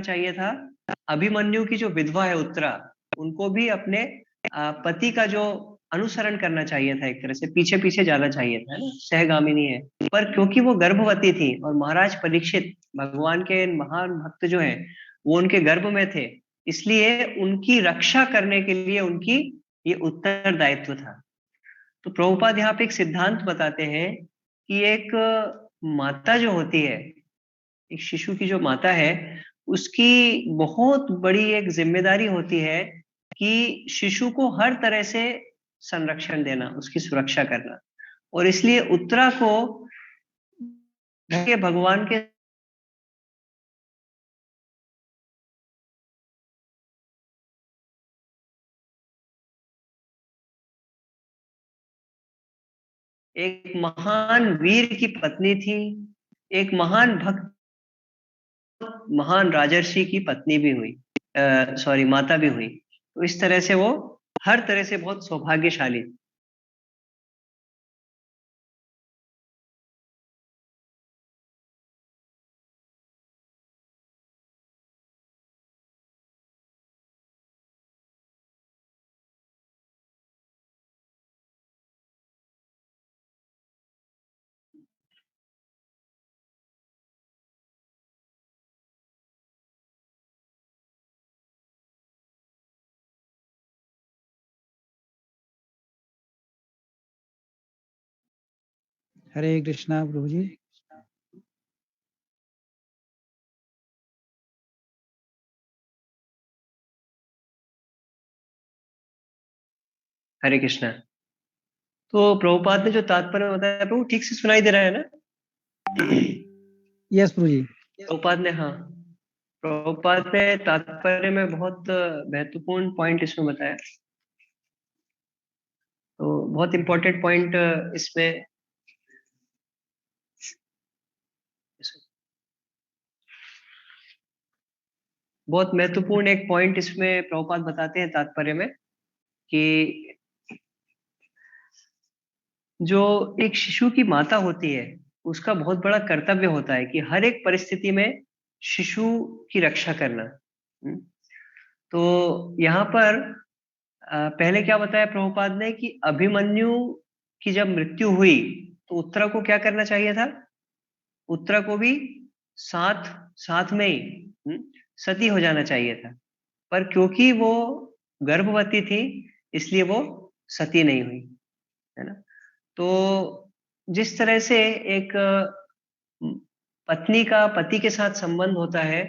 चाहिए था अभिमन्यु की जो विधवा है उत्तरा, उनको भी अपने पति का जो अनुसरण करना चाहिए था, एक तरह से पीछे पीछे जाना चाहिए था, है ना, सहगामिनी है। पर क्योंकि वो गर्भवती थी और महाराज परीक्षित भगवान के महान भक्त जो हैं वो उनके गर्भ में थे, इसलिए उनकी रक्षा करने के लिए उनकी ये उत्तरदायित्व था। तो प्रभुपाद यहाँ पे एक सिद्धांत बताते हैं कि एक माता जो होती है, एक शिशु की जो माता है, उसकी बहुत बड़ी एक जिम्मेदारी होती है कि शिशु को हर तरह से संरक्षण देना, उसकी सुरक्षा करना। और इसलिए उत्तरा को भगवान के एक महान वीर की पत्नी थी, एक महान भक्त, महान राजर्षि की पत्नी भी हुई, सॉरी माता भी हुई। तो इस तरह से वो हर तरह से बहुत सौभाग्यशाली थी। हरे कृष्णा प्रभु जी। हरे कृष्णा। तो प्रभुपाद ने जो तात्पर्य बताया प्रभु ठीक से सुनाई दे रहा है ना? यस प्रभु जी। प्रभुपाद ने, हाँ, प्रभुपाद ने तात्पर्य में बहुत महत्वपूर्ण पॉइंट इसमें बताया। तो बहुत इंपॉर्टेंट पॉइंट इसमें, बहुत महत्वपूर्ण एक पॉइंट इसमें प्रभुपाद बताते हैं तात्पर्य में कि जो एक शिशु की माता होती है उसका बहुत बड़ा कर्तव्य होता है कि हर एक परिस्थिति में शिशु की रक्षा करना। हम्म। तो यहाँ पर पहले क्या बताया प्रभुपाद ने कि अभिमन्यु की जब मृत्यु हुई तो उत्तरा को क्या करना चाहिए था? उत्तरा को भी साथ साथ में ही सती हो जाना चाहिए था। पर क्योंकि वो गर्भवती थी इसलिए वो सती नहीं हुई, है ना। तो जिस तरह से एक पत्नी का पति के साथ संबंध होता है,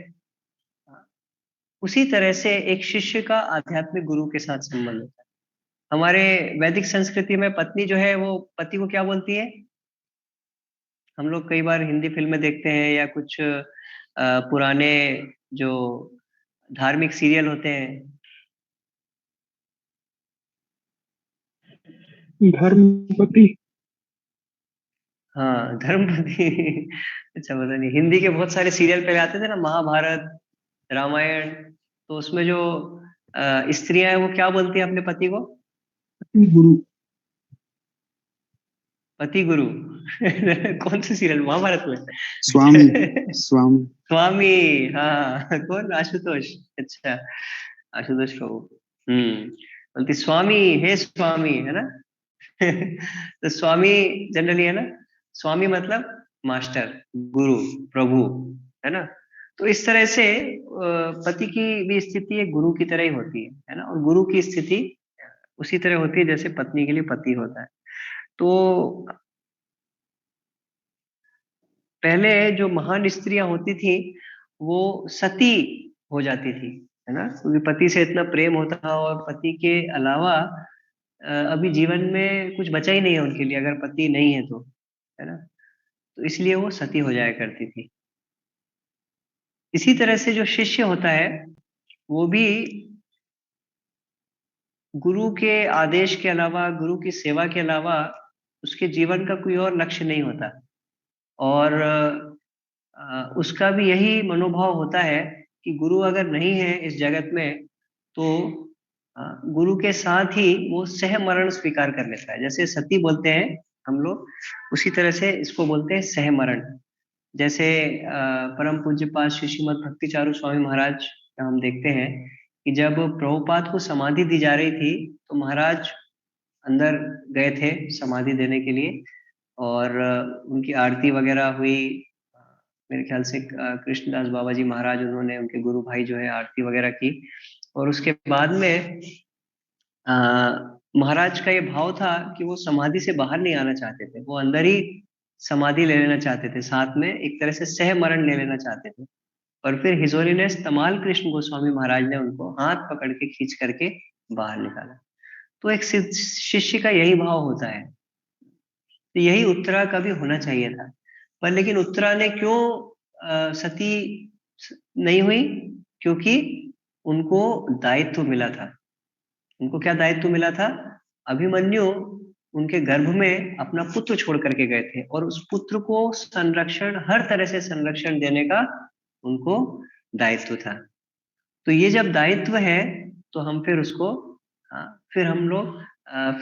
उसी तरह से एक शिष्य का आध्यात्मिक गुरु के साथ संबंध होता है। हमारे वैदिक संस्कृति में पत्नी जो है वो पति को क्या बोलती है? हम लोग कई बार हिंदी फिल्में देखते हैं या कुछ पुराने जो धार्मिक सीरियल होते हैं, धर्मपति। हाँ धर्मपति। अच्छा, पता नहीं, हिंदी के बहुत सारे सीरियल पहले आते थे ना, महाभारत, रामायण, तो उसमें जो स्त्रियां हैं वो क्या बोलती है अपने पति को? गुरु। पति गुरु। कौन से सीरियल, महाभारत में? स्वामी। स्वामी। स्वामी, हाँ। कौन? आशुतोष। अच्छा, आशुतोष प्रभु। बोलती स्वामी, हे स्वामी, है ना। तो स्वामी जनरली, है ना, स्वामी मतलब मास्टर, गुरु, प्रभु, है ना। तो इस तरह से पति की भी स्थिति एक गुरु की तरह ही होती है ना, और गुरु की स्थिति उसी तरह होती है जैसे पत्नी के लिए पति होता है। तो पहले जो महान स्त्रियां होती थी वो सती हो जाती थी, है ना, क्योंकि पति से इतना प्रेम होता था और पति के अलावा अभी जीवन में कुछ बचा ही नहीं है उनके लिए, अगर पति नहीं है तो, है ना। तो इसलिए वो सती हो जाया करती थी। इसी तरह से जो शिष्य होता है वो भी गुरु के आदेश के अलावा, गुरु की सेवा के अलावा उसके जीवन का कोई और लक्ष्य नहीं होता। और उसका भी यही मनोभाव होता है कि गुरु अगर नहीं है इस जगत में तो गुरु के साथ ही वो सह मरण स्वीकार कर लेता है। जैसे सती बोलते हैं हम लोग, उसी तरह से इसको बोलते हैं सह मरण। जैसे परम पूज्यपाद श्री श्रीमद भक्ति चारू स्वामी महाराज का हम देखते हैं कि जब प्रभुपाद को समाधि दी जा रही थी तो महाराज अंदर गए थे समाधि देने के लिए, और उनकी आरती वगैरह हुई। अ, मेरे ख्याल से कृष्णदास बाबा जी महाराज, उन्होंने उनके गुरु भाई जो है आरती वगैरह की। और उसके बाद में अ, महाराज का ये भाव था कि वो समाधि से बाहर नहीं आना चाहते थे, वो अंदर ही समाधि ले लेना चाहते थे, साथ में एक तरह से सह मरण ले लेना चाहते थे। और फिर हिज होलीनेस तमाल कृष्ण गोस्वामी महाराज ने उनको हाथ पकड़ के खींच करके बाहर निकाला। तो एक शिष्य का यही भाव होता है। तो यही उत्तरा का भी होना चाहिए था। पर लेकिन उत्तरा ने क्यों सती नहीं हुई? क्योंकि उनको दायित्व मिला था। उनको क्या दायित्व मिला था? अभिमन्यु उनके गर्भ में अपना पुत्र छोड़ करके गए थे, और उस पुत्र को संरक्षण, हर तरह से संरक्षण देने का उनको दायित्व था। तो ये जब दायित्व है तो हम फिर उसको, हाँ, फिर हम लोग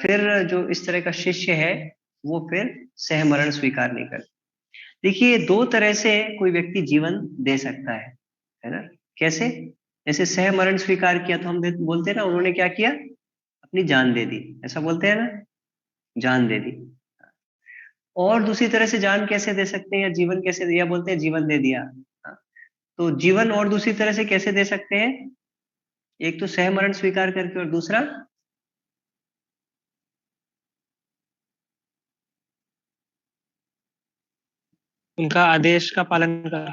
फिर जो इस तरह का शिष्य है वो फिर सहमरण स्वीकार नहीं करते। देखिए, दो तरह से कोई व्यक्ति जीवन दे सकता है ना? कैसे? जैसे सहमरण स्वीकार किया तो हम बोलते हैं ना, उन्होंने क्या किया? अपनी जान दे दी, ऐसा बोलते हैं ना, जान दे दी। और दूसरी तरह से जान कैसे दे सकते हैं, या जीवन कैसे दिया? बोलते हैं जीवन दे दिया। हाँ, तो जीवन और दूसरी तरह से कैसे दे सकते हैं? एक तो सहमरण स्वीकार करके, और दूसरा उनका आदेश का पालन कर।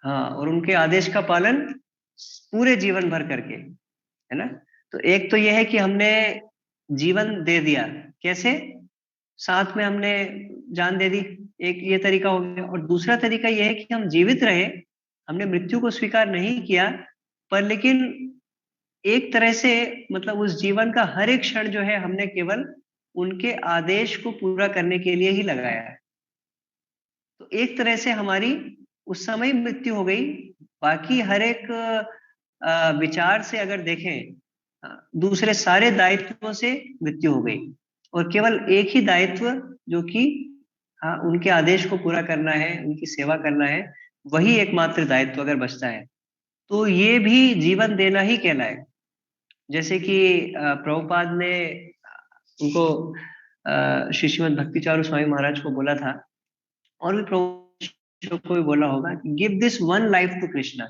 हाँ, और उनके आदेश का पालन पूरे जीवन भर करके, है ना? तो एक तो यह है कि हमने जीवन दे दिया, कैसे? साथ में हमने जान दे दी, एक ये तरीका हो गया। और दूसरा तरीका यह है कि हम जीवित रहे, हमने मृत्यु को स्वीकार नहीं किया, पर लेकिन एक तरह से, मतलब उस जीवन का हर एक क्षण जो है हमने केवल उनके आदेश को पूरा करने के लिए ही लगाया है। तो एक तरह से हमारी उस समय मृत्यु हो गई। बाकी हर एक विचार से अगर देखें, दूसरे सारे दायित्वों से मृत्यु हो गई, और केवल एक ही दायित्व, जो कि हाँ, उनके आदेश को पूरा करना है, उनकी सेवा करना है, वही एकमात्र दायित्व अगर बचता है, तो ये भी जीवन देना ही कहलाए। जैसे कि प्रभुपाद ने उनको श्री श्रीमद भक्ति चारू स्वामी महाराज को बोला था, और भी प्रभु को भी बोला होगा, give this one life to Krishna.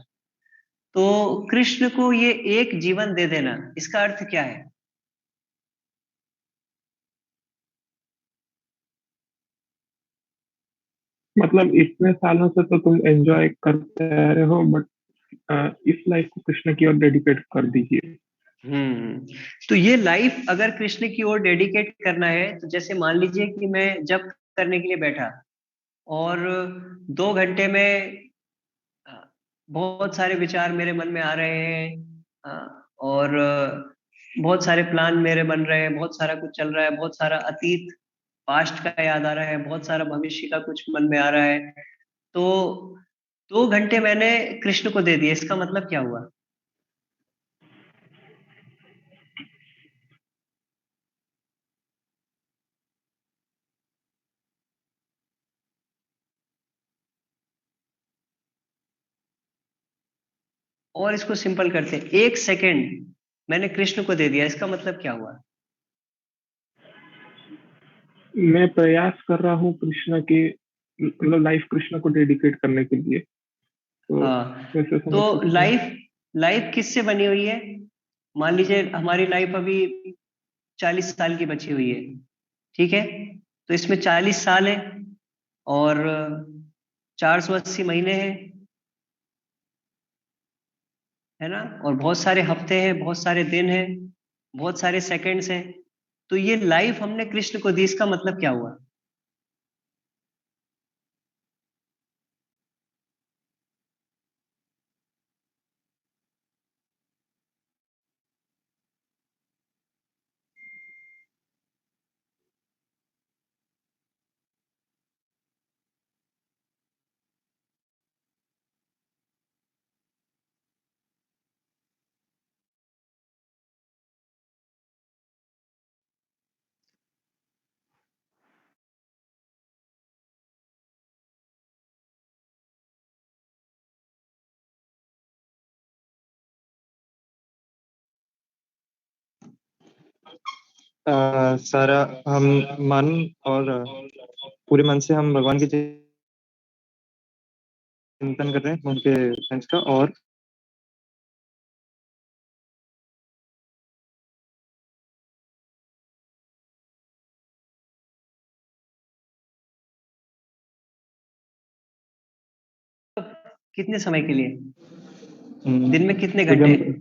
तो कृष्ण को ये एक जीवन दे देना, इसका अर्थ क्या है? मतलब इतने सालों से तो तुम एंजॉय करते आ रहे हो, बट इस लाइफ को कृष्ण की ओर डेडिकेट कर दीजिए। तो ये लाइफ अगर कृष्ण की ओर डेडिकेट करना है, तो जैसे मान लीजिए कि मैं जब करने के लिए बैठा, और 2 घंटे में बहुत सारे विचार मेरे मन में आ रहे हैं, और बहुत सारे प्लान मेरे बन रहे हैं, बहुत सारा कुछ चल रहा है, बहुत सारा अतीत पास्ट का याद आ रहा है, बहुत सारा भविष्य का कुछ मन में आ रहा है। तो 2 घंटे मैंने कृष्ण को दे दिए, इसका मतलब क्या हुआ? और इसको सिंपल करते हैं, 1 सेकेंड मैंने कृष्ण को दे दिया, इसका मतलब क्या हुआ? मैं प्रयास कर रहा हूँ कृष्ण के, मतलब लाइफ कृष्ण को डेडिकेट करने के लिए। तो हाँ, वैसे समझ तो सकते हैं। लाइफ लाइफ किससे बनी हुई है? मान लीजिए हमारी लाइफ अभी 40 साल की बची हुई है, ठीक है? तो इसमें 40 साल है, और 480 महीने हैं, है ना? और बहुत सारे हफ्ते हैं, बहुत सारे दिन हैं, बहुत सारे सेकंड्स हैं। तो ये लाइफ हमने कृष्ण को दी, इसका मतलब क्या हुआ? सारा हम मन और पूरे मन से हम भगवान की चिंतन कर रहे हैं उनके सेंस का। और कितने समय के लिए? हम्म, दिन में कितने क्योंकि घंटे?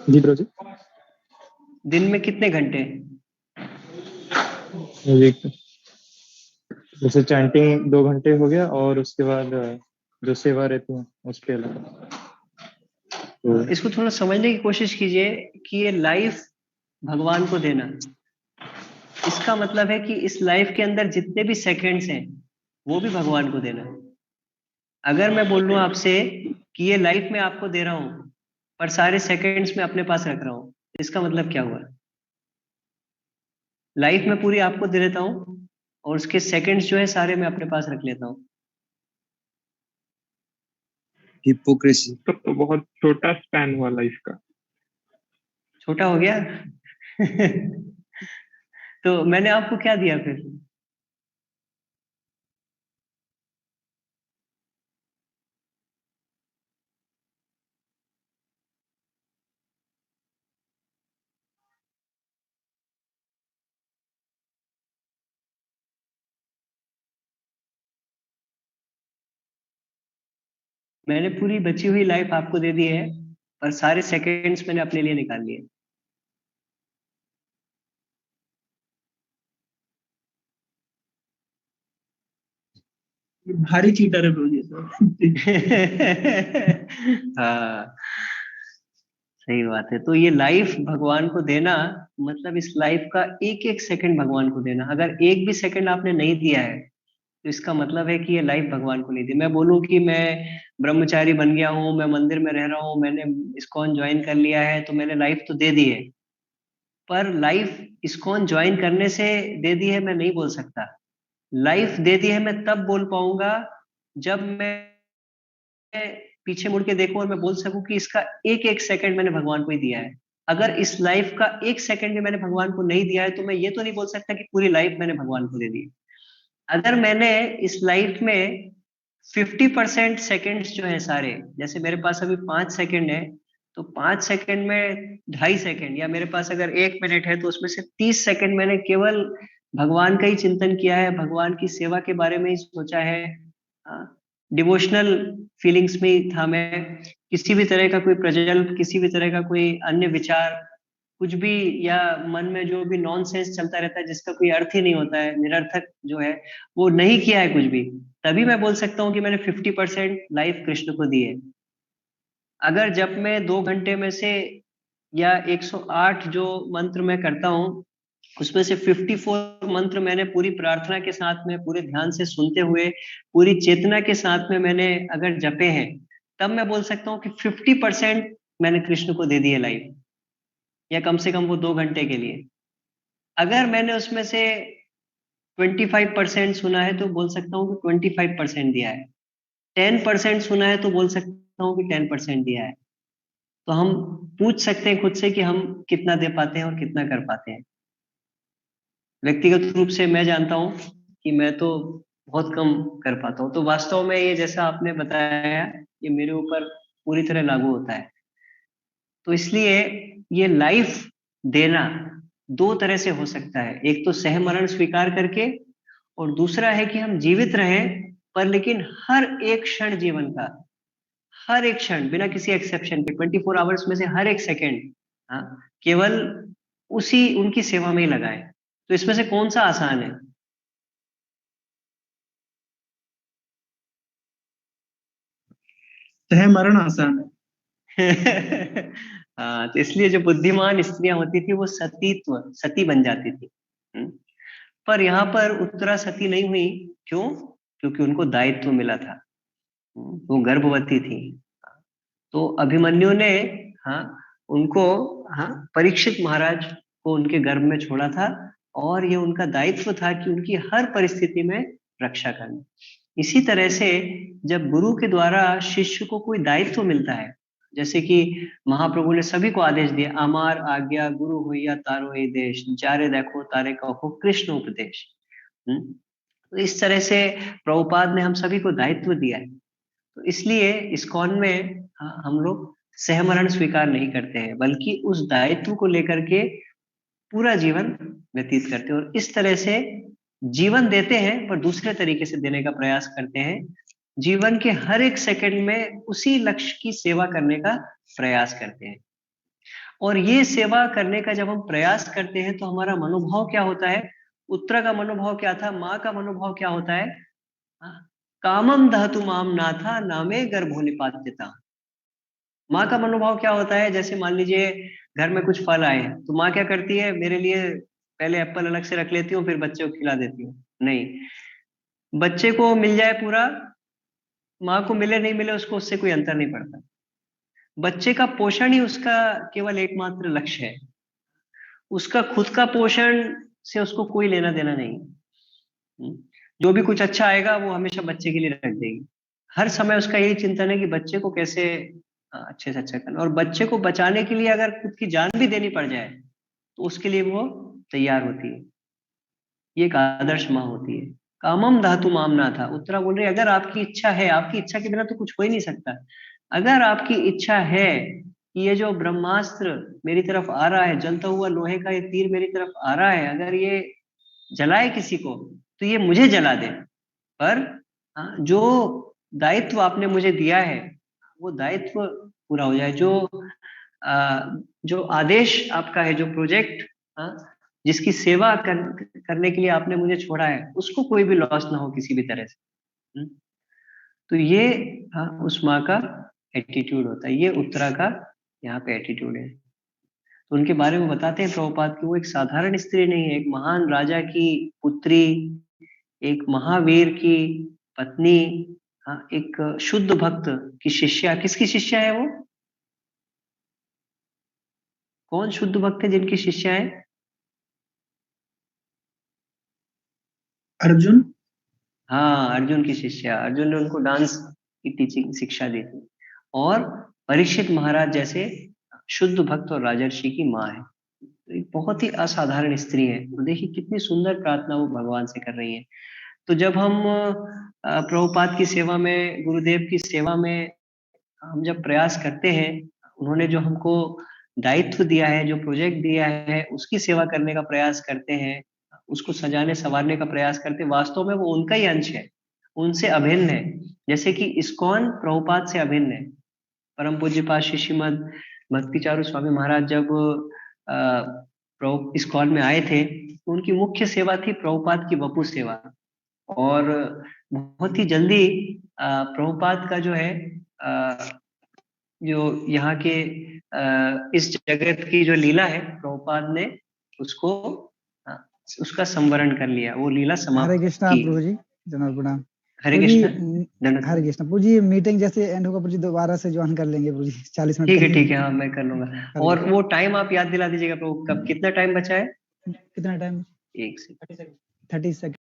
जी ब्रो जी। दिन में कितने घंटे? जैसे चैंटिंग 2 घंटे हो गया, और उसके बाद जो सेवा रहती है उसके अलग। तो इसको थोड़ा समझने की कोशिश कीजिए कि ये लाइफ भगवान को देना, इसका मतलब है कि इस लाइफ के अंदर जितने भी सेकंड्स हैं वो भी भगवान को देना। अगर मैं बोल लूं आपसे कि ये लाइफ मैं आपको दे रहा हूं पर सारे सेकंड्स में अपने पास रख रहा हूं, इसका मतलब क्या हुआ? लाइफ में पूरी आपको दे देता हूं और उसके सेकंड्स जो है सारे मैं अपने पास रख लेता हूं। हिपोक्रेसी। तब तो बहुत छोटा स्पैन हुआ लाइफ का। छोटा हो गया। तो मैंने आपको क्या दिया फिर? मैंने पूरी बची हुई लाइफ आपको दे दी है पर सारे सेकंड्स मैंने अपने लिए निकाल लिए। भारी चीटर है प्रभु जी हाँ, सही बात है। तो ये लाइफ भगवान को देना मतलब इस लाइफ का एक एक सेकंड भगवान को देना। अगर एक भी सेकंड आपने नहीं दिया है तो इसका मतलब है कि ये लाइफ भगवान को नहीं दी। मैं बोलूं कि मैं ब्रह्मचारी बन गया हूँ, मैं मंदिर में रह रहा हूँ, मैंने इस्कॉन ज्वाइन कर लिया है तो मैंने लाइफ तो दे दी है, पर लाइफ इस्कॉन ज्वाइन करने से दे दी है मैं नहीं बोल सकता। लाइफ दे दी है मैं तब बोल पाऊंगा जब मैं पीछे मुड़ के देखूं और मैं बोल सकूं कि इसका एक एक सेकंड मैंने भगवान को ही दिया है। अगर इस लाइफ का एक सेकंड भी मैंने भगवान को नहीं दिया है तो मैं ये तो नहीं बोल सकता कि पूरी लाइफ मैंने भगवान को दे दी। अगर मैंने इस लाइफ में 50% सेकेंड्स जो है सारे, जैसे मेरे पास अभी 5 सेकंड है तो 5 सेकंड में 2.5 सेकंड, या मेरे पास अगर 1 मिनट है तो उसमें से 30 सेकंड मैंने केवल भगवान का ही चिंतन किया है, भगवान की सेवा के बारे में ही सोचा है, डिवोशनल फीलिंग्स में ही था मैं। किसी भी तरह का कोई प्रज्वल, किसी भी तरह का कोई अन्य विचार, कुछ भी, या मन में जो भी नॉनसेंस चलता रहता है जिसका कोई अर्थ ही नहीं होता है, निरर्थक जो है, वो नहीं किया है कुछ भी, तभी मैं बोल सकता हूँ कि मैंने 50% लाइफ कृष्ण को दी है। अगर जब मैं 2 घंटे में से या 108 जो मंत्र मैं करता हूँ उसमें से 54 मंत्र मैंने पूरी प्रार्थना के साथ में, पूरे ध्यान से सुनते हुए, पूरी चेतना के साथ में मैंने अगर जपे हैं, तब मैं बोल सकता हूँ कि 50% मैंने कृष्ण को दे दी है लाइफ, या कम से कम वो 2 घंटे के लिए। अगर मैंने उसमें से 25% सुना है तो बोल सकता हूँ कि 25% दिया है। 10% सुना है तो बोल सकता हूँ कि 10% दिया है। तो हम पूछ सकते हैं खुद से कि हम कितना दे पाते हैं और कितना कर पाते हैं। व्यक्तिगत रूप से मैं जानता हूँ कि मैं तो बहुत कम कर पाता हूँ। तो वास्तव में ये जैसा आपने बताया ये मेरे ऊपर पूरी तरह लागू होता है। तो इसलिए ये लाइफ देना 2 तरह से हो सकता है, एक तो सहमरण स्वीकार करके, और दूसरा है कि हम जीवित रहें पर लेकिन हर एक क्षण जीवन का, हर एक क्षण बिना किसी एक्सेप्शन के, 24 आवर्स में से हर एक सेकेंड, हाँ, केवल उसी उनकी सेवा में ही लगाए। तो इसमें से कौन सा आसान है? तह मरण आसान है। हाँ, तो इसलिए जो बुद्धिमान स्त्रियां होती थी वो सती बन जाती थी। पर यहाँ पर उत्तरा सती नहीं हुई। क्यों? क्योंकि उनको दायित्व मिला था। वो गर्भवती थी। तो अभिमन्यु ने, हाँ, उनको, हाँ, परीक्षित महाराज को उनके गर्भ में छोड़ा था, और ये उनका दायित्व था कि उनकी हर परिस्थिति में रक्षा करना। इसी तरह से जब गुरु के द्वारा शिष्य को कोई दायित्व मिलता है जैसे कि महाप्रभु ने सभी को आदेश दिया, अमार आज्ञा गुरु हुईया तारो ये देश, जारे देखो तारे कहो कृष्ण उपदेश। तो इस तरह से प्रभुपाद ने हम सभी को दायित्व दिया है। तो इसलिए इस्कॉन में हम लोग सहमरण स्वीकार नहीं करते हैं, बल्कि उस दायित्व को लेकर के पूरा जीवन व्यतीत करते हैं, और इस तरह से जीवन देते हैं पर दूसरे तरीके से देने का प्रयास करते हैं। जीवन के हर एक सेकंड में उसी लक्ष्य की सेवा करने का प्रयास करते हैं। और ये सेवा करने का जब हम प्रयास करते हैं तो हमारा मनोभाव क्या होता है? उत्तरा का मनोभाव क्या था, माँ का मनोभाव क्या होता है? कामम दहतु माम नाथा नामे गर्भोनिपात्यता। माँ का मनोभाव क्या होता है? जैसे मान लीजिए घर में कुछ फल आए हैं, तो माँ क्या करती है? मेरे लिए पहले एप्पल अलग से रख लेती हूँ, फिर बच्चे को खिला देती हूँ। नहीं, बच्चे को मिल जाए पूरा, माँ को मिले नहीं मिले उसको उससे कोई अंतर नहीं पड़ता। बच्चे का पोषण ही उसका केवल एकमात्र लक्ष्य है। उसका खुद का पोषण से उसको कोई लेना देना नहीं। जो भी कुछ अच्छा आएगा वो हमेशा बच्चे के लिए रख देगी। हर समय उसका यही चिंतन है कि बच्चे को कैसे अच्छे से अच्छा करना, और बच्चे को बचाने के लिए अगर खुद की जान भी देनी पड़ जाए तो उसके लिए वो तैयार होती है। ये एक आदर्श माँ होती है। कामम धातु मामना था। उत्तरा बोल रही अगर आपकी इच्छा है, आपकी इच्छा के बिना तो कुछ हो ही नहीं सकता। अगर आपकी इच्छा है कि ये जो ब्रह्मास्त्र मेरी तरफ आ रहा है, जलता हुआ लोहे का ये तीर मेरी तरफ आ रहा है, अगर ये जलाए किसी को तो ये मुझे जला दे, पर जो दायित्व आपने मुझे दिया है वो दायित्व पूरा हो जाए। जो आदेश आपका है, जो प्रोजेक्ट जिसकी सेवा करने के लिए आपने मुझे छोड़ा है, उसको कोई भी लॉस ना हो किसी भी तरह से। तो ये उस माँ का एटीट्यूड होता है, ये उत्तरा का यहाँ पे एटीट्यूड है। तो उनके बारे में बताते हैं प्रभुपाद कि वो एक साधारण स्त्री नहीं है, एक महान राजा की पुत्री, एक महावीर की पत्नी, एक शुद्ध भक्त की शिष्या। किसकी शिष्या है वो? कौन शुद्ध भक्त है जिनकी शिष्या है? अर्जुन। हाँ, अर्जुन की शिष्या। अर्जुन ने उनको डांस की टीचिंग शिक्षा दी थी। और परीक्षित महाराज जैसे शुद्ध भक्त और राजर्षि की माँ है। तो एक बहुत ही असाधारण स्त्री है। तो देखिए कितनी सुंदर प्रार्थना वो भगवान से कर रही है। तो जब हम प्रभुपाद की सेवा में, गुरुदेव की सेवा में हम जब प्रयास करते हैं, उन्होंने जो हमको दायित्व दिया है, जो प्रोजेक्ट दिया है, उसकी सेवा करने का प्रयास करते हैं, उसको सजाने संवारने का प्रयास करते हैं, वास्तव में वो उनका ही अंश है, उनसे अभिन्न है। जैसे कि इस्कॉन प्रभुपाद से अभिन्न है। परम पूज्य पाद श्रीमद भक्तिचारू स्वामी महाराज जब प्रभु इस्कॉन में आए थे, तो उनकी मुख्य सेवा थी प्रभुपाद की वपु सेवा। और बहुत ही जल्दी प्रभुपाद का जो है जो यहाँ के इस जगत की जो लीला है, प्रभुपाद ने उसको अ, उसका संवरण कर लिया, वो लीला हरे समाप्त कृष्णा की। प्रभु जी, जनाब प्रणाम। हरे प्रभु जी, कृष्ण। धन्यवाद। हरे कृष्णा प्रभु जी, मीटिंग जैसे एंड होगा प्रभु जी दोबारा से ज्वाइन कर लेंगे प्रभु जी, 40 मिनट ठीक के है, लिए। ठीक है, हाँ मैं कर लूंगा। हरे और वो टाइम आप याद दिला दीजिएगा प्रभु, कब कितना टाइम बचा है? कितना टाइम? एक से 30 सेकंड।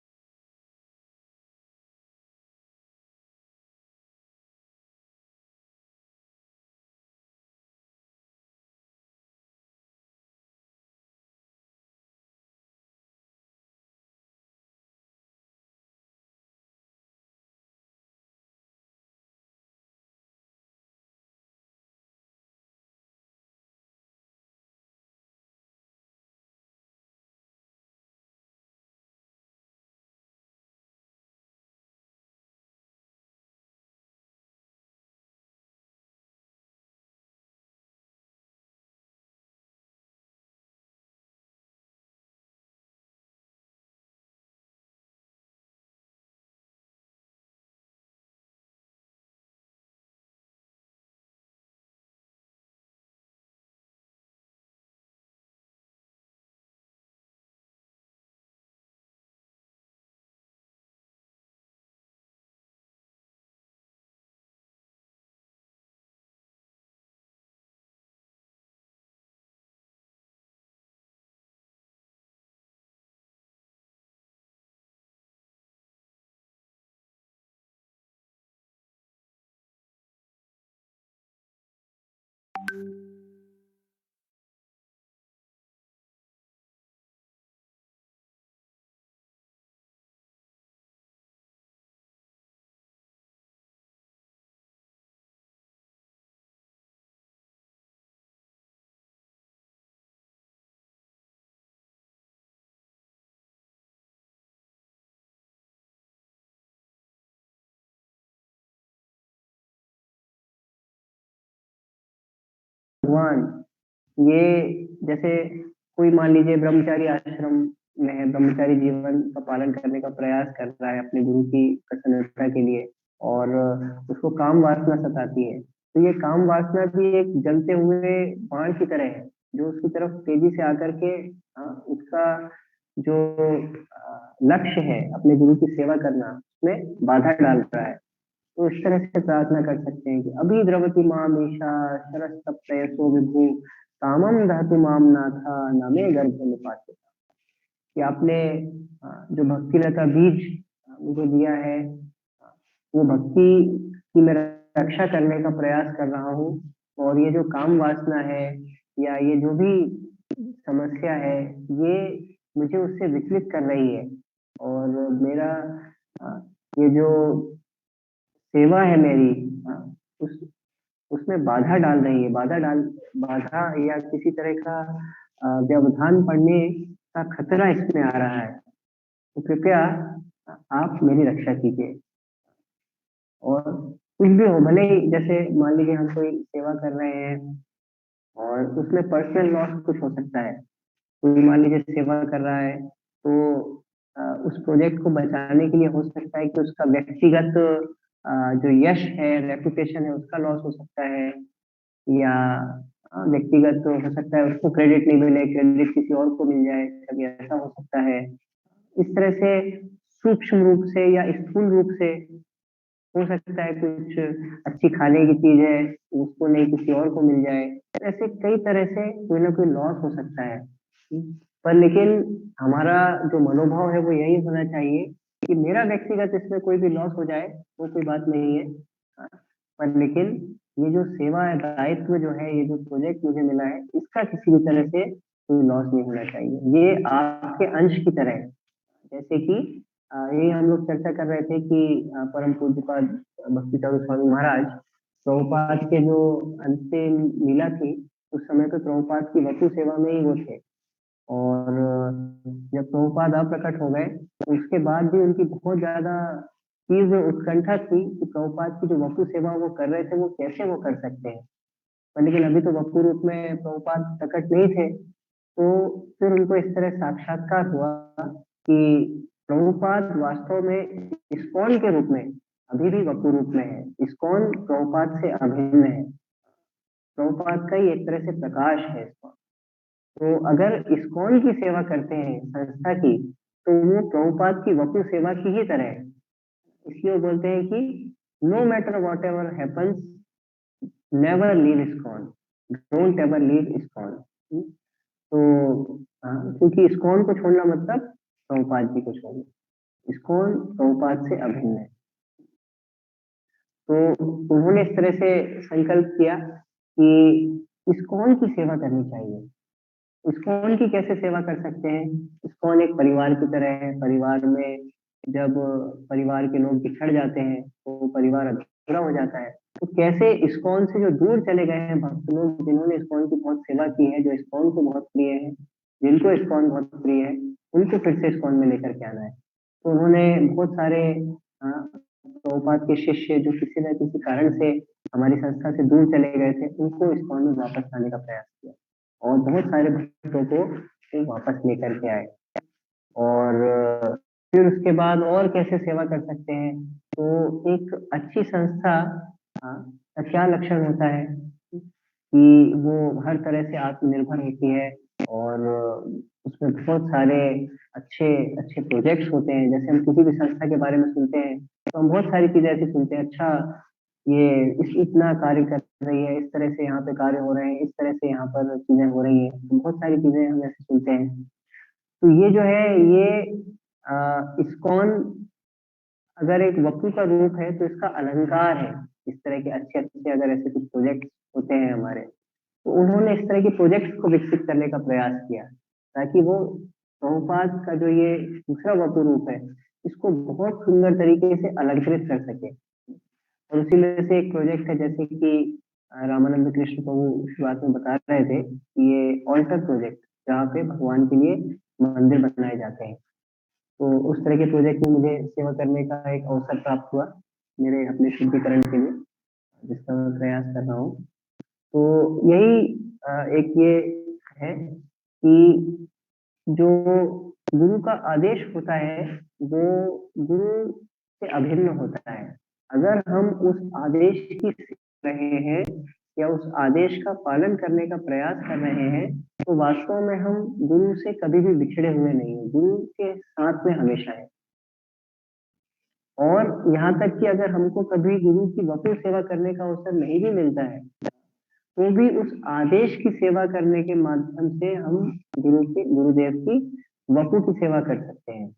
भगवान ये जैसे कोई मान लीजिए ब्रह्मचारी आश्रम में है, ब्रह्मचारी जीवन का पालन करने का प्रयास कर रहा है अपने गुरु की प्रसन्नता के लिए, और उसको काम वासना सताती है, तो ये काम वासना भी एक जलते हुए बाण की तरह है जो उसकी तरफ तेजी से आकर के उसका जो लक्ष्य है अपने गुरु की सेवा करना उसमें बाधा डाल रहा है। तो इस तरह से प्रार्थना कर सकते हैं कि अभी द्रवती माम ईशा शरस्तप्तयसो विभु कामम दहतु माम नाथा नमे गर्भ निपाते, कि आपने जो भक्तिलता बीज मुझे दिया है, वो भक्ति की मैं रक्षा करने का प्रयास कर रहा हूँ, और ये जो काम वासना है या ये जो भी समस्या है ये मुझे उससे विचलित कर रही है, और मेरा ये जो सेवा है मेरी उस उसमें बाधा डाल रही है, बाधा या किसी तरह का व्यवधान पड़ने का खतरा इसमें आ रहा है, तो कृपया आप मेरी रक्षा कीजिए। और कुछ भी हो, भले ही जैसे मान लीजिए हम कोई सेवा कर रहे हैं और उसमें पर्सनल लॉस कुछ हो सकता है, कोई मान लीजिए सेवा कर रहा है तो उस प्रोजेक्ट को बचाने के लिए हो सकता है कि उसका व्यक्तिगत जो यश है, रेपुटेशन है, उसका लॉस हो सकता है, या व्यक्तिगत तो हो सकता है उसको क्रेडिट नहीं मिले, क्रेडिट किसी और को मिल जाए, कभी ऐसा हो सकता है। इस तरह से सूक्ष्म रूप से या स्थूल रूप से हो सकता है कुछ अच्छी खाने की चीज है उसको नहीं किसी और को मिल जाए, ऐसे कई तरह से कोई ना कोई लॉस हो सकता है। पर लेकिन हमारा जो मनोभाव है वो यही होना चाहिए कि मेरा व्यक्तिगत इसमें कोई भी लॉस हो जाए वो कोई बात नहीं है, पर लेकिन ये जो सेवा है, दायित्व जो है, ये जो प्रोजेक्ट मुझे मिला है, इसका किसी भी तरह से कोई लॉस नहीं होना चाहिए, ये आपके अंश की तरह है। जैसे कि यही हम लोग चर्चा कर रहे थे कि परम पूज्यपाद भक्ति चौधरी स्वामी महाराज प्रभुपाद के जो अंतिम लीला थी उस समय पे प्रभुपाद की वपु सेवा में ही वो थे, और जब प्रभुपाद अप्रकट हो गए तो उसके बाद भी उनकी बहुत ज्यादा तीव्र उत्कंठा थी कि प्रभुपाद की जो वपु सेवा वो कर रहे थे वो कैसे वो कर सकते हैं, पर लेकिन अभी तो वपु रूप में प्रभुपाद प्रकट नहीं थे, तो फिर उनको इस तरह साक्षात्कार हुआ कि प्रभुपाद वास्तव में इस्कॉन के रूप में अभी भी वपु रूप में है, इस्कॉन प्रभुपाद से अभिन्न है, प्रभुपाद का ही एक तरह से प्रकाश है इस्कॉन। तो अगर इस्कॉन की सेवा करते हैं संस्था की, तो वो प्रभुपाद की वपु सेवा की ही तरह है, इसलिए वो बोलते हैं कि no matter whatever happens never leave ISKCON, don't ever leave ISKCON. तो क्योंकि इस्कॉन को छोड़ना मतलब प्रभुपाद जी को छोड़ना, इस्कॉन प्रभुपाद से अभिन्न है। तो उन्होंने इस तरह से संकल्प किया कि इस्कॉन की सेवा करनी चाहिए। इस्कॉन की कैसे सेवा कर सकते हैं? इस्कॉन एक परिवार की तरह है, परिवार में जब परिवार के लोग बिछड़ जाते हैं तो परिवार अधूरा हो जाता है, तो कैसे इस्कॉन से जो दूर चले गए हैं भक्त लोग, जिन्होंने इस्कॉन की बहुत सेवा की है, जो इस्कॉन को बहुत प्रिय है, जिनको इस्कॉन बहुत प्रिय है, उनको फिर से इस्कॉन में लेकर के आना है। तो उन्होंने बहुत सारे प्रभुपाद के शिष्य जो किसी न किसी कारण से हमारी संस्था से दूर चले गए थे, उनको इस्कॉन में वापस लाने का प्रयास किया, और बहुत सारे भक्तों को फिर वापस लेकर के आए। और फिर उसके बाद और कैसे सेवा कर सकते हैं? तो एक अच्छी संस्था का क्या लक्षण होता है कि वो हर तरह से आत्मनिर्भर होती है, और उसमें बहुत सारे अच्छे अच्छे प्रोजेक्ट्स होते हैं। जैसे हम किसी भी संस्था के बारे में सुनते हैं तो हम बहुत सारी चीजें ऐसी सुनते हैं, अच्छा ये इतना कार्य कर रही है, इस तरह से यहाँ पे कार्य हो रहे हैं, इस तरह से यहाँ पर चीजें हो रही हैं, तो बहुत सारी चीजें हम ऐसे सुनते हैं। तो ये जो है ये इस्कॉन अगर एक वपु का रूप है तो इसका अलंकार है। इस तरह के अच्छे अच्छे अगर ऐसे कुछ प्रोजेक्ट होते हैं हमारे, तो उन्होंने इस तरह के प्रोजेक्ट्स को विकसित करने का प्रयास किया ताकि वो प्रभुपाद का जो ये दूसरा वपु रूप है इसको बहुत सुंदर तरीके से अलंकृत कर सके। और उसी में से एक प्रोजेक्ट है, जैसे कि रामानंद कृष्ण प्रभु शुरुआत में बता रहे थे कि ये ऑल्टर प्रोजेक्ट जहाँ पे भगवान के लिए मंदिर बनाए जाते हैं, तो उस तरह के प्रोजेक्ट में मुझे सेवा करने का एक अवसर प्राप्त हुआ मेरे अपने शुद्धिकरण के लिए, जिसका मैं प्रयास कर रहा हूँ। तो यही एक ये है कि जो गुरु का आदेश होता है वो गुरु से अभिन्न होता है। अगर हम उस आदेश की सीख रहे हैं या उस आदेश का पालन करने का प्रयास कर रहे हैं तो वास्तव में हम गुरु से कभी भी बिछड़े हुए नहीं हैं, गुरु के साथ में हमेशा है। और यहाँ तक कि अगर हमको कभी गुरु की वपुर सेवा करने का अवसर नहीं भी मिलता है तो भी उस आदेश की सेवा करने के माध्यम से हम गुरुदेव की वपु की सेवा कर सकते हैं।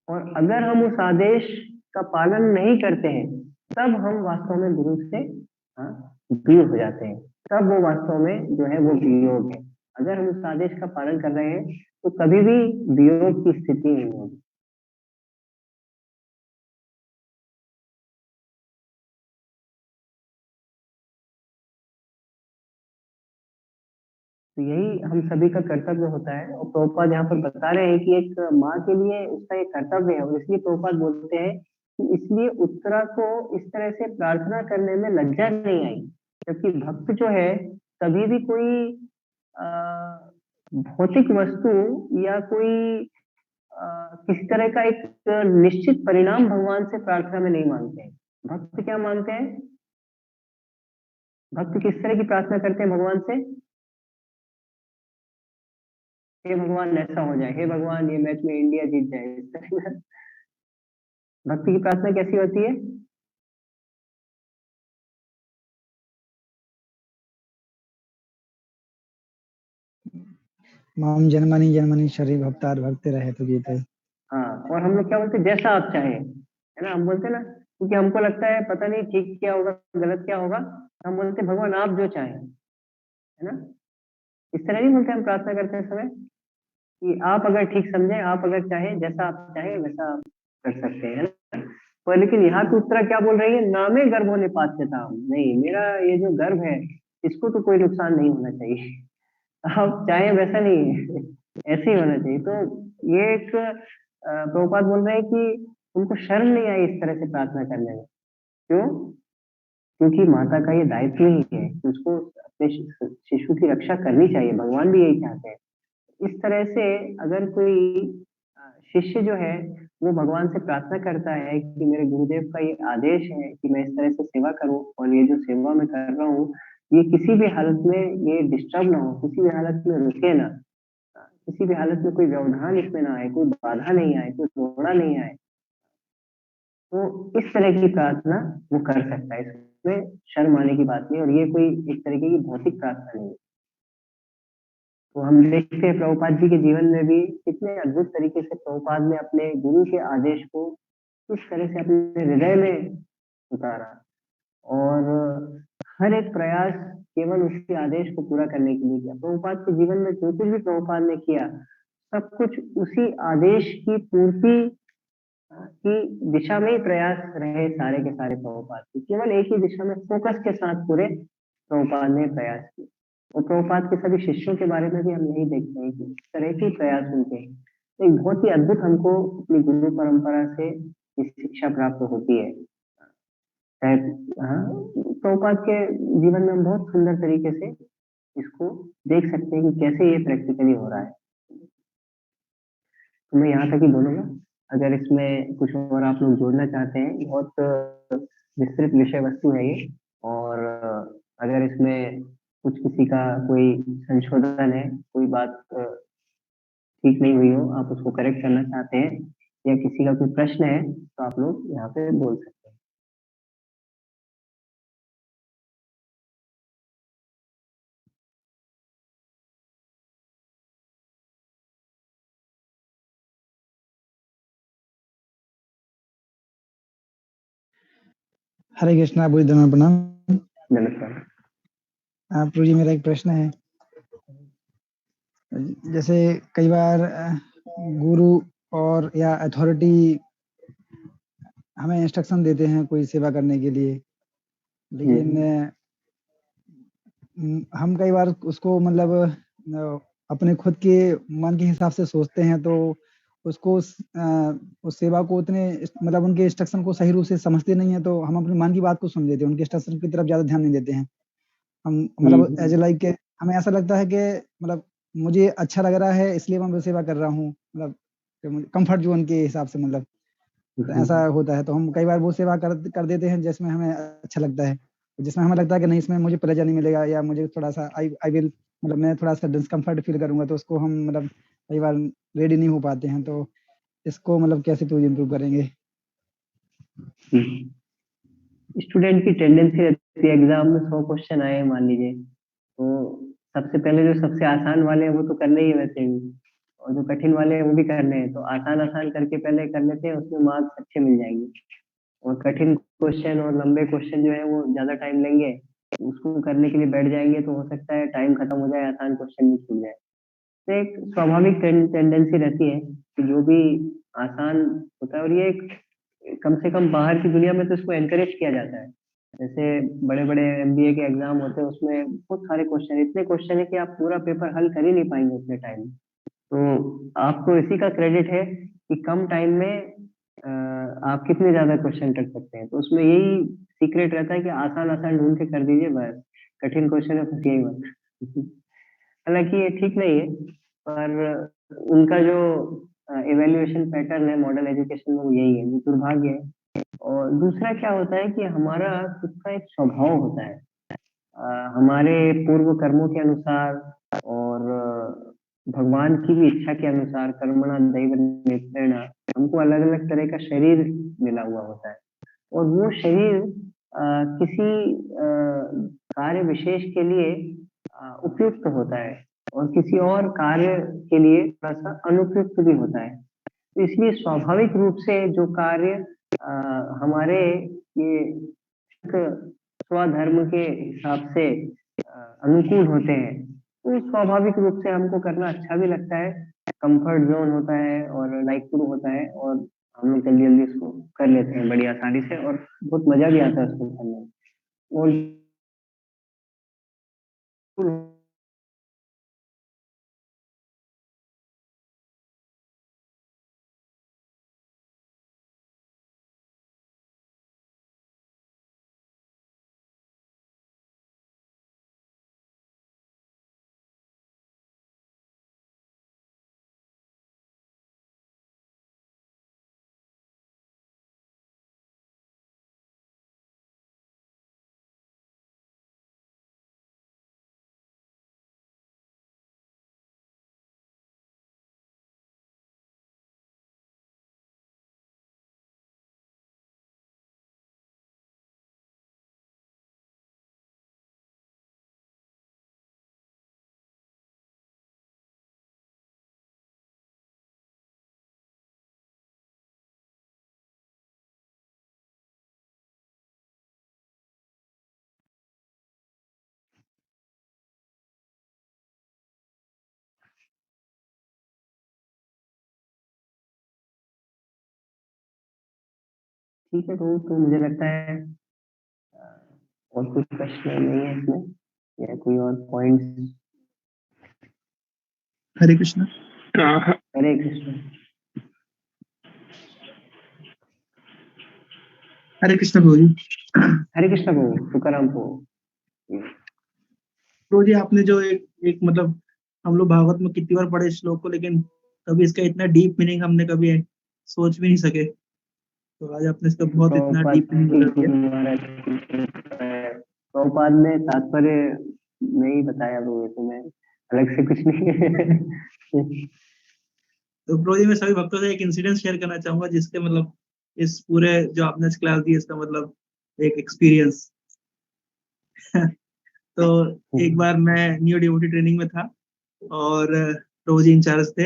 और अगर हम उस आदेश का पालन नहीं करते हैं तब हम वास्तव में गुरु से दूर हो जाते हैं, तब वो वास्तव में जो है वो वियोग है। अगर हम उस आदेश का पालन कर रहे हैं तो कभी भी वियोग की स्थिति नहीं होगी। तो यही हम सभी का कर्तव्य होता है। और प्रभुपाद यहाँ पर बता रहे हैं कि एक माँ के लिए उसका एक कर्तव्य है और इसलिए प्रभुपाद बोलते हैं कि इसलिए उत्तरा को इस तरह से प्रार्थना करने में लज्जा नहीं आई, क्योंकि भक्त जो है कभी भी कोई भौतिक वस्तु या कोई किसी तरह का एक निश्चित परिणाम भगवान से प्रार्थना में नहीं मांगते हैं। भक्त क्या मांगते हैं? भक्त किस तरह की प्रार्थना करते हैं भगवान से? हे भगवान ऐसा हो जाए, हे भगवान ये मैच में इंडिया जीत जाए, इस तरह का भक्ति की प्रार्थना कैसी होती है? माम जन्मनि जन्मनि शरीर भक्तार भक्ति रहे तो जीते। हाँ, और हम लोग क्या बोलते हैं? जैसा आप चाहें, है ना, हम बोलते हैं ना, क्योंकि हमको लगता है पता नहीं ठीक क्या होगा गलत क्या होगा, हम बोलते हैं भगवान आप जो चाहें, है ना। इस तरह नहीं बोलते हम प्रार्थना करते समय कि आप अगर ठीक समझे, आप अगर चाहें, जैसा आप चाहें वैसा आप कर सकते हैं, है ना। पर लेकिन यहाँ की उत्तरा क्या बोल रही है? नामे गर्भ होने पात्रता, नहीं, मेरा ये जो गर्भ है इसको तो कोई नुकसान नहीं होना चाहिए। आप चाहें वैसा नहीं है, ऐसे ही होना चाहिए। तो ये एक प्रभुपाद बोल रहे हैं कि उनको शर्म नहीं आई इस तरह से प्रार्थना करने में। क्यों? क्योंकि माता का ये दायित्व ही है कि उसको अपने शिशु की रक्षा करनी चाहिए, भगवान भी यही चाहते हैं। इस तरह से अगर कोई शिष्य जो है वो भगवान से प्रार्थना करता है कि मेरे गुरुदेव का ये आदेश है कि मैं इस तरह से सेवा करूं और ये जो सेवा मैं कर रहा हूँ ये किसी भी हालत में ये डिस्टर्ब ना हो, किसी भी हालत में रुके ना, किसी भी हालत में कोई व्यवधान इसमें ना आए, कोई बाधा नहीं आए, कोई रोड़ा नहीं आए, तो इस तरह की प्रार्थना वो कर सकता है। इसमें शर्म आने की बात नहीं, और ये कोई एक तरीके की भौतिक प्रार्थना नहीं है। तो हम देखते हैं प्रभुपाद जी के जीवन में भी कितने अद्भुत तरीके से प्रभुपाद ने अपने गुरु के आदेश को किस तरह से अपने हृदय में उतारा, और हर एक प्रयास केवल उसके आदेश को पूरा करने के लिए किया। प्रभुपाद के जीवन में जो कुछ भी प्रभुपाद ने किया सब कुछ उसी आदेश की पूर्ति की दिशा में ही प्रयास रहे सारे के सारे प्रभुपाद के, केवल एक ही दिशा में फोकस के साथ पूरे प्रभुपाद ने प्रयास किए। और प्रभुपाद के सभी शिष्यों के बारे में भी हम यही देखते हैं कि इस तरह के प्रयास उनके एक बहुत ही अद्भुत हमको अपनी गुरु परंपरा से इस शिक्षा प्राप्त होती है। प्रभुपाद के जीवन में हम बहुत सुंदर तरीके से इसको देख सकते हैं कि कैसे ये प्रैक्टिकली हो रहा है। तो मैं यहाँ तक ही बोलूंगा, अगर इसमें कुछ और आप लोग जोड़ना चाहते हैं, बहुत विस्तृत विषय वस्तु है ये, और अगर इसमें कुछ किसी का कोई संशोधन है, कोई बात ठीक नहीं हुई हो, आप उसको करेक्ट करना चाहते हैं, या किसी का कोई प्रश्न है तो आप लोग यहाँ पे बोल सकते हैं। हरे कृष्णा, बुरी धर्म प्रणाम। नमस्कार। प्रभु जी, मेरा एक प्रश्न है। जैसे कई बार गुरु और या अथॉरिटी हमें इंस्ट्रक्शन देते हैं कोई सेवा करने के लिए, लेकिन हम कई बार उसको मतलब अपने खुद के मन के हिसाब से सोचते हैं, तो उसको उस सेवा को उतने मतलब उनके इंस्ट्रक्शन को सही रूप से समझते नहीं है, तो हम अपने मन की बात को सुन लेते हैं, उनके इंस्ट्रक्शन की तरफ ज़्यादा ध्यान नहीं देते हैं। हम मतलब एज़ लाइक हमें ऐसा लगता है कि मतलब मुझे अच्छा लग रहा है इसलिए मैं वो सेवा कर रहा हूँ, मतलब कम्फर्ट ज़ोन के हिसाब से, मतलब तो ऐसा होता है। तो हम कई बार वो सेवा कर देते हैं जिसमें हमें अच्छा लगता है, जिसमें हमें लगता है कि नहीं इसमें मुझे प्लेज़र नहीं मिलेगा या मुझे थोड़ा-सा आई विल मतलब मैं थोड़ा-सा डिस्कम्फर्ट फ़ील करूँगा, तो उसको हम मतलब कई बार रेडी नहीं हो पाते हैं। तो इसको मतलब कैसे तो इम्प्रूव करेंगे? स्टूडेंट की टेंडेंसी रहती है एग्जाम में 100 क्वेश्चन आए मान लीजिए, तो सबसे पहले जो सबसे आसान वाले हैं वो तो करने ही है वैसे भी, और जो कठिन वाले हैं वो भी करने हैं, तो आसान आसान करके पहले कर लेते हैं, उसमें मार्क्स अच्छे मिल जाएंगे। और कठिन क्वेश्चन और लंबे क्वेश्चन जो है वो ज्यादा टाइम लेंगे, उसको करने के लिए बैठ जाएंगे तो हो सकता है टाइम खत्म हो जाए, आसान क्वेश्चन भी छूट जाए। तो एक स्वाभाविक टेंडेंसी रहती है कि जो भी आसान होता है, और ये एक कम से कम बाहर की दुनिया में तो इसको एनकरेज किया जाता है। जैसे बड़े बड़े एमबीए के एग्जाम होते हैं, उसमें बहुत सारे क्वेश्चन, इतने क्वेश्चन है कि आप पूरा पेपर हल कर ही नहीं पाएंगे उतने टाइम में। तो आपको इसी का क्रेडिट है कि कम टाइम में आप कितने ज्यादा क्वेश्चन कर सकते हैं, तो उसमें यही सीक्रेट रहता है कि आसान आसान ढूंढ के कर दीजिए बस, कठिन क्वेश्चन है फंसिए ही मत। हालांकि ये ठीक नहीं है, पर उनका जो इवेल्युएशन पैटर्न है मॉडल एजुकेशन में वो यही है, वो दुर्भाग्य है। और दूसरा क्या होता है कि हमारा खुद का एक स्वभाव होता है, हमारे पूर्व कर्मों के अनुसार और भगवान की भी इच्छा के अनुसार, कर्मणा दैव नियतेन, हमको अलग अलग तरह का शरीर मिला हुआ होता है, और वो शरीर किसी कार्य विशेष के लिए उपयुक्त होता है, और किसी और कार्य के लिए थोड़ा सा अनुपयुक्त भी होता है। तो इसलिए स्वाभाविक रूप से जो कार्य हमारे ये एक स्वधर्म के हिसाब से अनुकूल होते हैं, तो स्वाभाविक रूप से हमको करना अच्छा भी लगता है, कंफर्ट जोन होता है और लाइकफुल होता है, और हम लोग जल्दी जल्दी इसको कर लेते हैं बड़ी आसानी से, और बहुत मजा भी आता है उसको करने में। और ठीक है, तो मुझे लगता है और कोई प्रश्न नहीं है इसमें, या कोई और पॉइंट? हरे कृष्णा। हरे कृष्ण। हरे कृष्णा प्रभु जी। हरे कृष्ण को तुकाराम को। प्रभु जी, आपने जो एक मतलब हम लोग भागवत में कितनी बार पढ़े श्लोक को, लेकिन कभी इसका इतना डीप मीनिंग हमने कभी सोच भी नहीं सके, तो आज आपने इसका बहुत इतना डीप मीनिंग बता दिया। प्रभुपाद ने तात्पर्य नहीं बताया, वो तो मैं अलग से कुछ नहीं। तो प्रभु जी, मैं सभी भक्तों से एक इंसिडेंट शेयर करना चाहूंगा, जिसके मतलब इस पूरे जो आपने क्लास दी इसका मतलब एक एक्सपीरियंस। तो एक बार मैं न्यू डिवोटी ट्रेनिंग में था, और प्रभु जी इंचार्ज थे,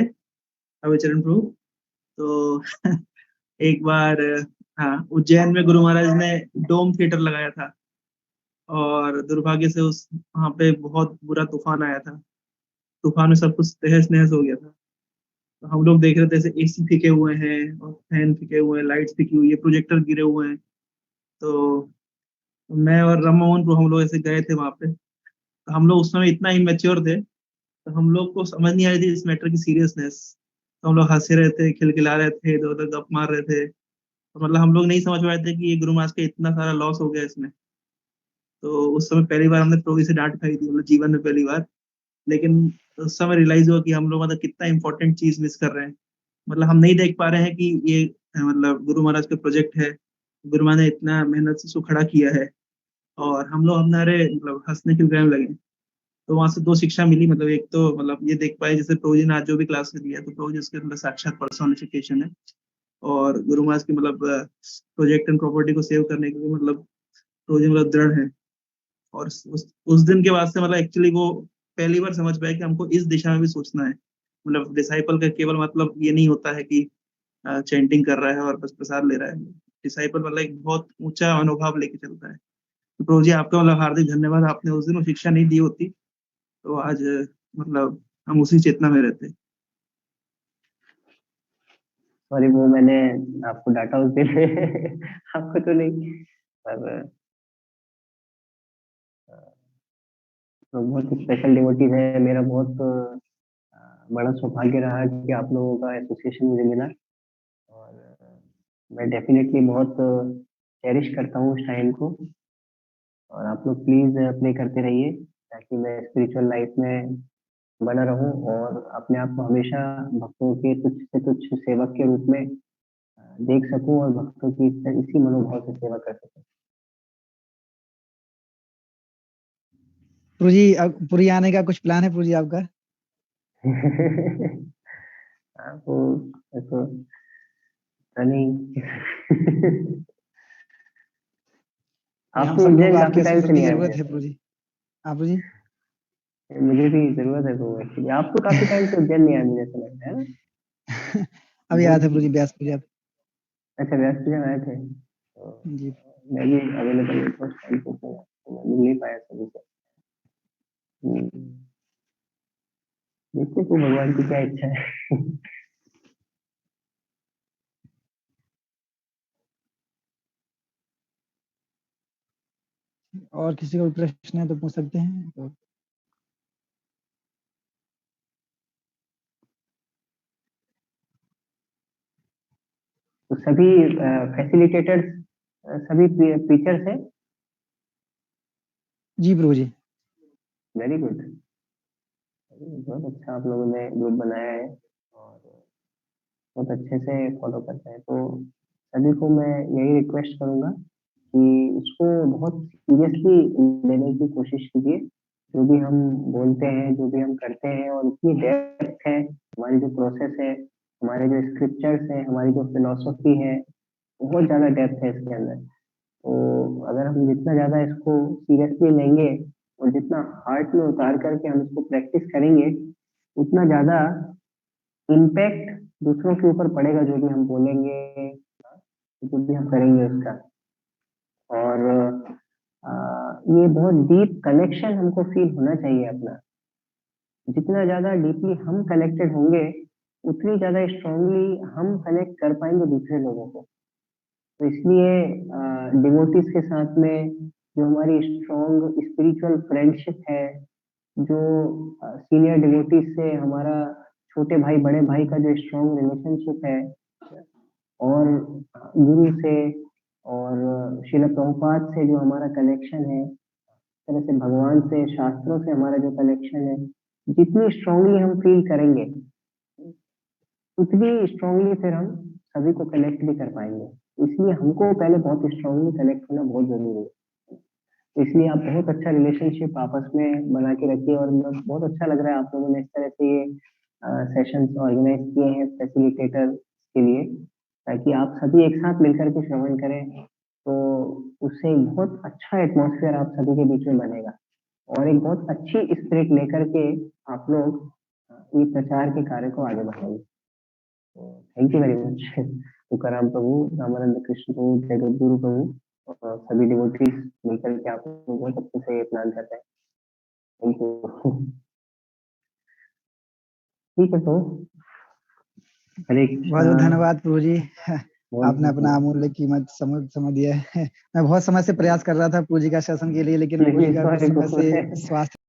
अभयचरण प्रभु। तो एक बार हाँ, उज्जैन में गुरु महाराज ने डोम थिएटर लगाया था, और दुर्भाग्य से उस वहाँ पे बहुत बुरा तूफान आया था। तूफान में सब कुछ तहस नहस हो गया था। तो हम लोग देख रहे थे, ऐसे एसी फिके हुए हैं और फैन फिके हुए हैं, लाइट्स फिकी हुई है, प्रोजेक्टर गिरे हुए हैं। तो मैं और राम मोहन को हम लोग ऐसे गए थे वहां पे। तो हम लोग उस समय इतना इमेच्योर थे, तो हम लोग को समझ नहीं आ रही थी इस मैटर की सीरियसनेस। तो हम लोग हंसे रहे थे, खिलखिला रहे थे, इधर उधर गप मार रहे थे। तो मतलब हम लोग नहीं समझ पाए थे कि ये गुरु महाराज का इतना सारा लॉस हो गया इसमें। तो उस समय पहली बार हमने प्रोगी से डांट खाई थी, मतलब जीवन में पहली बार। लेकिन उस समय रियलाइज हुआ कि हम लोग मतलब कितना इंपॉर्टेंट चीज मिस कर रहे हैं। मतलब हम नहीं देख पा रहे हैं कि ये मतलब गुरु महाराज का प्रोजेक्ट है, गुरु महाराज ने इतना मेहनत से इसको खड़ा किया है, और हम लोग हमारे मतलब हंसने खिलखिलाने लगे। तो वहां से दो शिक्षा मिली। मतलब एक तो मतलब ये देख पाए, जैसे प्रभु जी ने आज जो भी क्लास लिया है, तो प्रभु जी उसके अंदर साक्षात पर्सोनिफिकेशन है। और गुरु महाराज की मतलब प्रोजेक्ट एंड प्रॉपर्टी को सेव करने के लिए मतलब प्रभु जी मतलब दृढ़ है। और उस दिन के बाद से मतलब एक्चुअली वो पहली बार समझ पाया कि हमको इस दिशा में भी सोचना है। मतलब डिसाइपल का केवल मतलब ये नहीं होता है कि चैंटिंग कर रहा है और बस प्रसाद ले रहा है। डिसाइपल मतलब एक बहुत ऊंचा मनोभाव लेके चलता है। तो प्रभु जी आपका मतलब हार्दिक धन्यवाद। आपने उस दिन वो शिक्षा नहीं दी होती तो आज मतलब हम उसी चेतना में रहते। सॉरी, वो मैंने आपको डाटा उस दिन आपको तो नहीं, पर तो बहुत स्पेशल डिवोटीज है। मेरा बहुत बड़ा सौभाग्य रहा कि आप लोगों का एसोसिएशन मुझे मिला, और मैं डेफिनेटली बहुत चेरिश करता हूँ उस टाइम को। और आप लोग प्लीज प्ले करते रहिए ताकि मैं स्पिरिचुअल लाइफ में बना रहूं और अपने आप को हमेशा भक्तों के तुच्छ से तुच्छ सेवक के रूप में देख सकूं और भक्तों की इसी मनोभाव से सेवा कर सकूं। प्रभु जी, अब पुरी आने का कुछ प्लान है प्रभु जी आपका? आपको तो नहीं। आप हम तो सब लोगों उज्जैन को काफी आपके टाइम से एसोसिएशन की नहीं आए जरूरत थे। है प्रभु जी। आप प्रभु जी? मुझे भी जरूरत है तो एक्चुअली आप तो काफी टाइम से उज्जैन नहीं आए, मुझे ऐसा लगता है ना। अभी आया था प्रभु जी, बहुत व्यास पूजा। अच्छा, व्यास पूजा में आए थे तो जी। मैं भी अवेलेबल उस टाइम पे तो मैं मिल नहीं पाया सभी से। देखिए तो भगवान की क्या इच्छा है। और किसी को प्रश्न है तो पूछ सकते हैं तो। तो सभी फैसिलिटेटर्स सभी टीचर्स हैं। जी प्रभु जी। वेरी गुड, बहुत अच्छा आप लोगों ने ग्रुप बनाया है और बहुत अच्छे से फॉलो करते हैं। तो सभी को मैं यही रिक्वेस्ट करूंगा कि इसको बहुत सीरियसली लेने की कोशिश कीजिए। जो भी हम बोलते हैं, जो भी हम करते हैं, और इतनी डेप्थ है हमारी जो प्रोसेस है, हमारे जो स्क्रिप्चर्स है, हमारी जो फिलोसफी है, बहुत ज्यादा डेप्थ है इसके अंदर। तो अगर हम जितना ज्यादा इसको सीरियसली लेंगे और जितना हार्ट में उतार करके हम इसको प्रैक्टिस करेंगे, उतना ज्यादा इम्पैक्ट दूसरों के ऊपर पड़ेगा। जो भी हम बोलेंगे, जो भी हम करेंगे उसका। और ये बहुत डीप कनेक्शन हमको फील होना चाहिए अपना। जितना ज्यादा डीपली हम कनेक्टेड होंगे, उतनी ज्यादा स्ट्रांगली हम कनेक्ट कर पाएंगे दूसरे लोगों को। तो इसलिए डिवोटीज के साथ में जो हमारी स्ट्रॉन्ग स्पिरिचुअल फ्रेंडशिप है, जो सीनियर डिवोटीज से हमारा छोटे भाई बड़े भाई का जो स्ट्रॉन्ग रिलेशनशिप है, और गुरु से और श्रील प्रभुपाद से जो हमारा कनेक्शन है, तरह से भगवान से, शास्त्रों से हमारा जो कनेक्शन है, जितनी स्ट्रांगली हम फील करेंगे, उतनी स्ट्रांगली फिर हम सभी को कनेक्ट भी कर पाएंगे। इसलिए हमको पहले बहुत स्ट्रांगली कनेक्ट होना बहुत जरूरी है। इसलिए आप बहुत अच्छा रिलेशनशिप आपस में बना के रखिए। और बहुत अच्छा लग रहा है आप लोगों ने इस तरह से ये सेशंस ऑर्गेनाइज किए हैं फैसिलिटेटर के लिए, ताकि आप सभी एक साथ मिलकर के श्रवण करें। तो उससे एक बहुत अच्छा एटमॉस्फेयर आप सभी के बीच में बनेगा, और एक बहुत अच्छी स्पिरिट लेकर के आप लोग ये प्रचार के कार्य को आगे बढ़ाएंगे। Thank you very much Tukaram Prabhu, Ramanand Krishna Prabhu, Jagat Guru प्रभु, और सभी डिवोटीज मिलकर के आप लोग बहुत अच्छे से ये प्लान करते हैं। Thank you. ठीक है, तो हरे बहुत कृष्णा। बहुत धन्यवाद प्रभु जी। बहुत आपने बहुत अपना अमूल्य कीमत समझ दिया है। मैं बहुत समय से प्रयास कर रहा था प्रभु जी का शासन के लिए, लेकिन प्रभु जी का कुछ समय से सॉरी। स्वास्थ्य